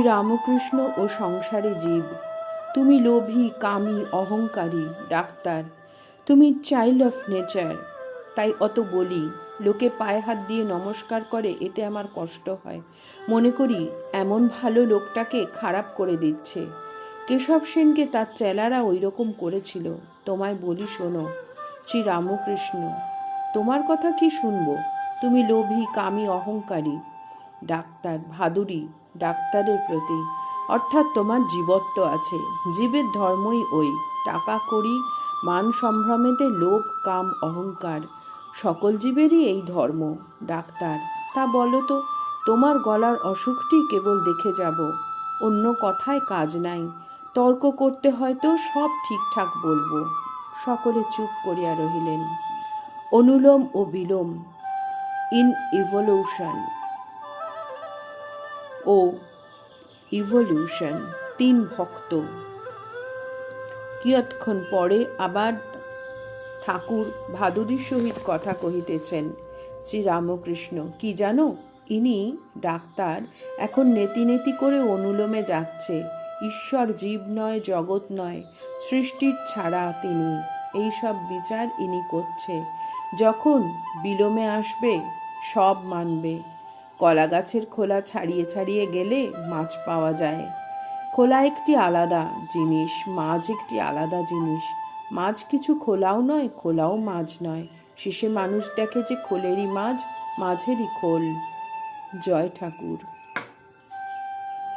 রামকৃষ্ণ ও সংসারে জীব। তুমি লোভী, কামী, অহংকারী। ডাক্তার, তুমি চাইল্ড অফ নেচার। তাই অত বলি। লোকে পায়ে হাত দিয়ে নমস্কার করে, এতে আমার কষ্ট হয়। মনে করি এমন ভালো লোকটাকে খারাপ করে দিচ্ছে। কেশব সেনকে তার চেলারা ওই রকম করেছিল। তোমায় বলি শোনো। শ্রী রামকৃষ্ণ, তোমার কথা কি শুনবো? তুমি লোভী, কামী, অহংকারী। ডাক্তার ভাদুরী, ডাক্তারের প্রতি, অর্থাৎ তোমার জীবত্ব আছে। জীবের ধর্মই ওই টাকা কড়ি, মান সম্ভ্রমেতে লোভ, কাম, অহংকার। সকল জীবেরই এই ধর্ম। ডাক্তার, তা বলো তো, তোমার গলার অসুখটি কেবল দেখে যাব, অন্য কথায় কাজ নাই। তর্ক করতে হয়তো সব ঠিকঠাক বলবো। সকলে চুপ করিয়া রহিলেন। অনুলোম ও বিলোম ইন ইভলিউশন ও ইভলিউশন। তিন ভক্ত। কিয়ৎক্ষণ পরে আবার ঠাকুর ভাদুরীর সহিত কথা কহিতেছেন। শ্রীরামকৃষ্ণ, কি জানো, ইনি ডাক্তার এখন নেতি নেতি করে অনুলোমে যাচ্ছে। ঈশ্বর জীব নয়, জগৎ নয়, সৃষ্টির ছাড়া তিনি। এই সব বিচার ইনি করছে। যখন বিলোমে আসবে সব মানবে। কলা গাছের খোলা ছাড়িয়ে ছাড়িয়ে গেলে মাছ পাওয়া যায়। খোলা একটি আলাদা জিনিস, মাছ একটি আলাদা জিনিস। মাছ কিছু খোলাও নয়, খোলাও মাছ নয়। শেষে মানুষ দেখে যে খোলেরই মাছ, মাঝেরই খোল। জয় ঠাকুর।